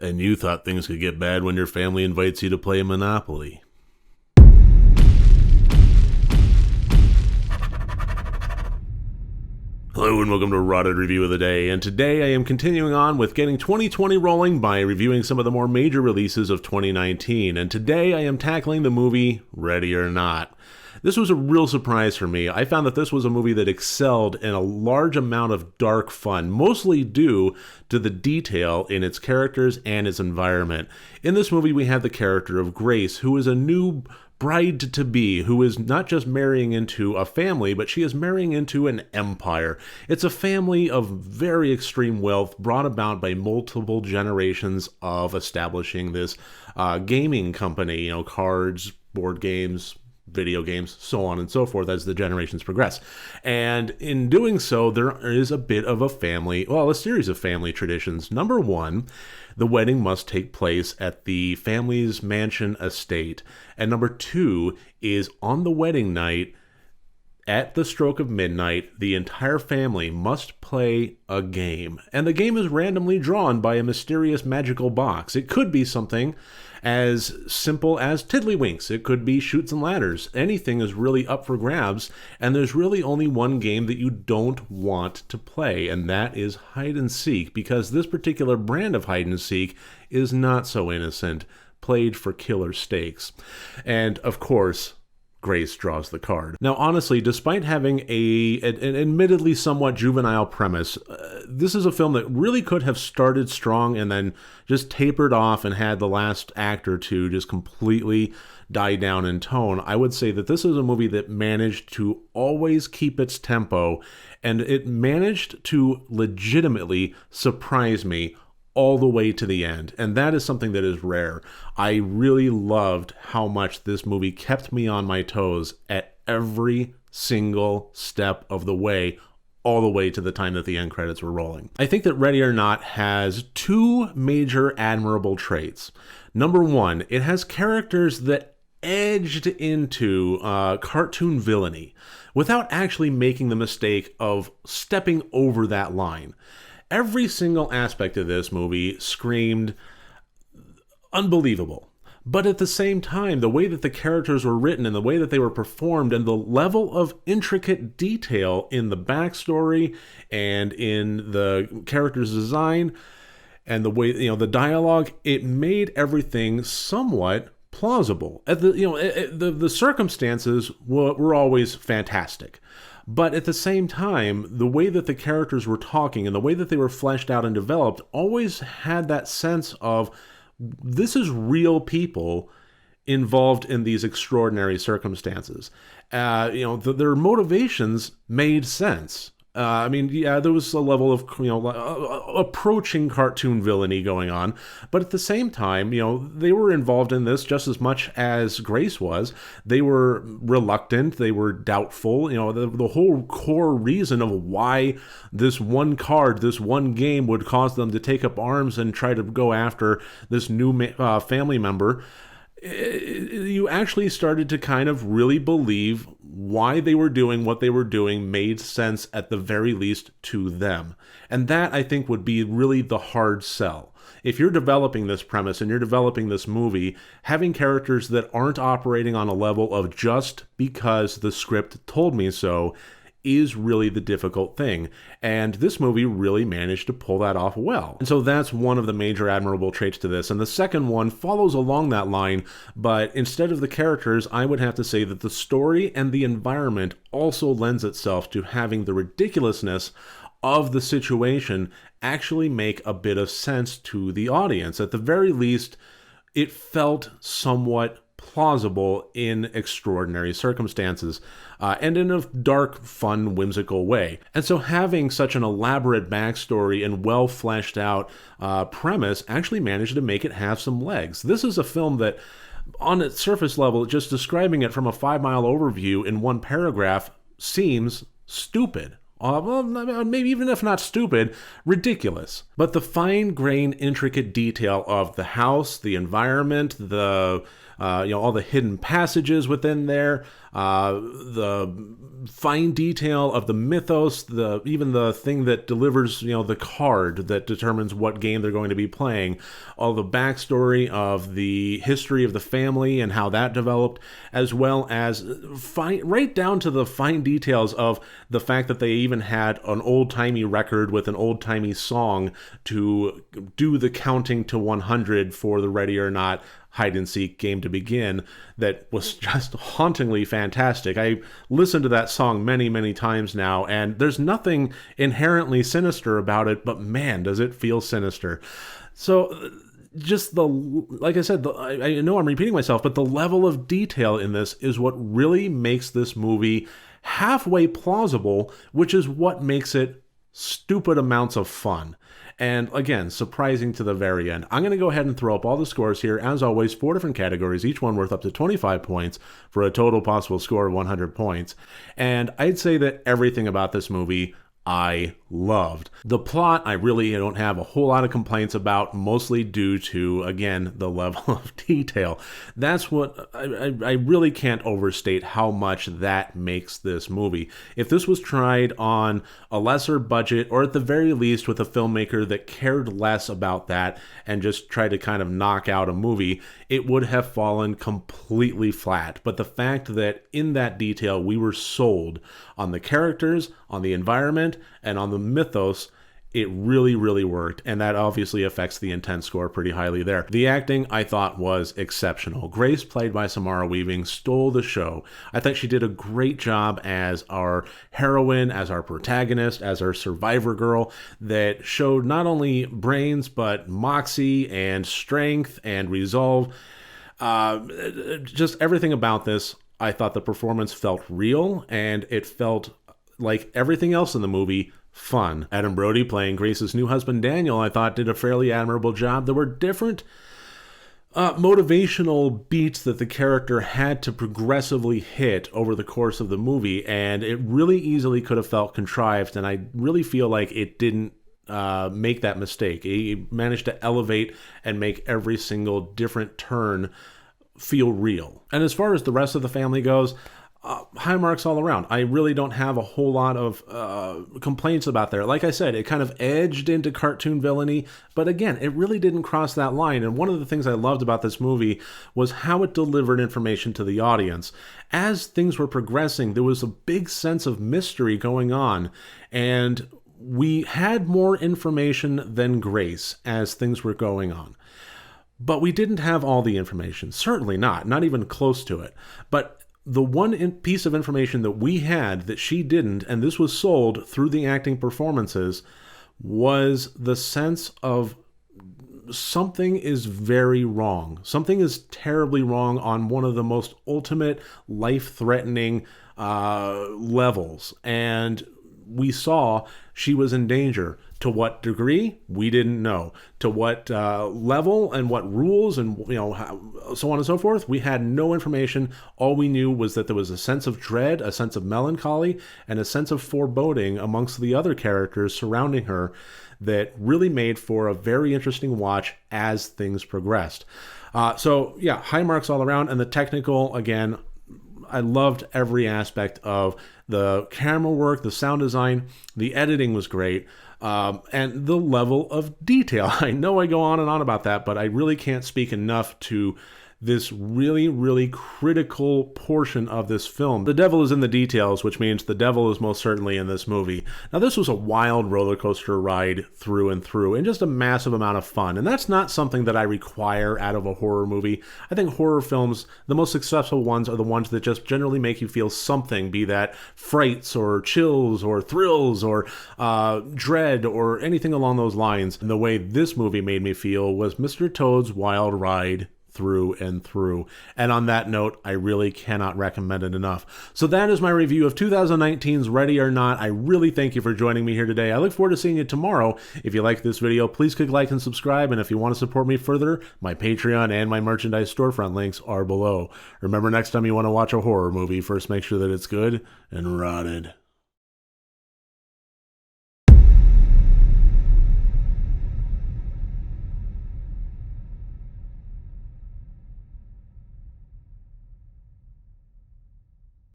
And you thought things could get bad when your family invites you to play Monopoly. Hello and welcome to Rotted Review of the Day, and today I am continuing on with getting 2020 rolling by reviewing some of the more major releases of 2019, and today I am tackling the movie Ready or Not. This was a real surprise for me. I found that this was a movie that excelled in a large amount of dark fun, mostly due to the detail in its characters and its environment. In this movie, we have the character of Grace, who is a new bride-to-be, who is not just marrying into a family, but she is marrying into an empire. It's a family of very extreme wealth brought about by multiple generations of establishing this gaming company, cards, board games, video games, so on and so forth as the generations progress. And in doing so, there is a bit of a series of family traditions. Number one, the wedding must take place at the family's mansion estate. And number two is on the wedding night, at the stroke of midnight, the entire family must play a game. And the game is randomly drawn by a mysterious magical box. It could be something as simple as tiddlywinks. It could be chutes and ladders. Anything is really up for grabs, and there's really only one game that you don't want to play, and that is hide and seek, because this particular brand of hide and seek is not so innocent, played for killer stakes. And of course, Grace draws the card. Now, honestly, despite having an admittedly somewhat juvenile premise, this is a film that really could have started strong and then just tapered off and had the last act or two just completely die down in tone. I would say that this is a movie that managed to always keep its tempo, and it managed to legitimately surprise me all the way to the end, and that is something that is rare. I really loved how much this movie kept me on my toes at every single step of the way, all the way to the time that the end credits were rolling. I think that Ready or Not has two major admirable traits. Number one, it has characters that edged into cartoon villainy without actually making the mistake of stepping over that line. Every single aspect of this movie screamed unbelievable. But at the same time, the way that the characters were written and the way that they were performed and the level of intricate detail in the backstory and in the characters' design and the way, the dialogue, it made everything somewhat plausible. The circumstances were always fantastic. But at the same time, the way that the characters were talking and the way that they were fleshed out and developed always had that sense of, this is real people involved in these extraordinary circumstances. Their motivations made sense. There was a level of, approaching cartoon villainy going on, but at the same time, they were involved in this just as much as Grace was. They were reluctant, they were doubtful, the whole core reason of why this one card, this one game would cause them to take up arms and try to go after this new family member. You actually started to kind of really believe why they were doing what they were doing made sense at the very least to them. And that, I think, would be really the hard sell. If you're developing this premise and you're developing this movie, having characters that aren't operating on a level of just because the script told me so is really the difficult thing. And this movie really managed to pull that off well. And so that's one of the major admirable traits to this. And the second one follows along that line, but instead of the characters, I would have to say that the story and the environment also lends itself to having the ridiculousness of the situation actually make a bit of sense to the audience. At the very least, it felt somewhat plausible in extraordinary circumstances, and in a dark, fun, whimsical way. And so having such an elaborate backstory and well fleshed out premise actually managed to make it have some legs. This is a film that, on its surface level, just describing it from a 5-mile overview in one paragraph seems stupid. Maybe even if not stupid, ridiculous. But the fine-grained, intricate detail of the house, the environment, the all the hidden passages within there, the fine detail of the mythos, even the thing that delivers, the card that determines what game they're going to be playing, all the backstory of the history of the family and how that developed, as well as right down to the fine details of the fact that they even had an old-timey record with an old-timey song to do the counting to 100 for the Ready or Not hide-and-seek game to begin. That was just hauntingly fantastic. I listened to that song many, many times now, and there's nothing inherently sinister about it, but man, does it feel sinister. So just like I said, I know I'm repeating myself, but the level of detail in this is what really makes this movie halfway plausible, which is what makes it stupid amounts of fun. And again, surprising to the very end. I'm going to go ahead and throw up all the scores here. As always, 4 different categories, each one worth up to 25 points for a total possible score of 100 points. And I'd say that everything about this movie I loved. The plot, I really don't have a whole lot of complaints about, mostly due to, again, the level of detail. That's what I really can't overstate how much that makes this movie. If this was tried on a lesser budget, or at the very least with a filmmaker that cared less about that and just tried to kind of knock out a movie, it would have fallen completely flat. But the fact that in that detail we were sold on the characters, on the environment, and on the mythos, it really, really worked, and that obviously affects the intent score pretty highly there. The acting, I thought, was exceptional. Grace, played by Samara Weaving, stole the show. I think she did a great job as our heroine, as our protagonist, as our survivor girl, that showed not only brains, but moxie and strength and resolve. Just everything about this, I thought the performance felt real, and it felt like everything else in the movie, fun. Adam Brody, playing Grace's new husband Daniel, I thought did a fairly admirable job. There were different motivational beats that the character had to progressively hit over the course of the movie, and it really easily could have felt contrived, and I really feel like it didn't make that mistake. He managed to elevate and make every single different turn feel real. And as far as the rest of the family goes, high marks all around. I really don't have a whole lot of complaints about there. Like I said, it kind of edged into cartoon villainy, but again, it really didn't cross that line. And one of the things I loved about this movie was how it delivered information to the audience. As things were progressing, there was a big sense of mystery going on, and we had more information than Grace as things were going on. But we didn't have all the information. Certainly not even close to it. But the one piece of information that we had that she didn't, and this was sold through the acting performances, was the sense of something is very wrong. Something is terribly wrong on one of the most ultimate life-threatening levels. And we saw she was in danger. To what degree? We didn't know. To what level and what rules and so on and so forth? We had no information. All we knew was that there was a sense of dread, a sense of melancholy, and a sense of foreboding amongst the other characters surrounding her that really made for a very interesting watch as things progressed. So yeah, high marks all around. And the technical, again, I loved every aspect of the camera work, the sound design, the editing was great. And the level of detail. I know I go on and on about that, but I really can't speak enough to this really, really critical portion of this film. The devil is in the details, which means the devil is most certainly in this movie. Now, this was a wild roller coaster ride through and through, and just a massive amount of fun. And that's not something that I require out of a horror movie. I think horror films, the most successful ones, are the ones that just generally make you feel something, be that frights or chills or thrills or dread or anything along those lines. And the way this movie made me feel was Mr. Toad's Wild Ride through and through. And on that note, I really cannot recommend it enough. So that is my review of 2019's Ready or Not. I really thank you for joining me here today. I look forward to seeing you tomorrow. If you like this video, please click like and subscribe. And if you want to support me further, my Patreon and my merchandise storefront links are below. Remember, next time you want to watch a horror movie, first make sure that it's good and rotted.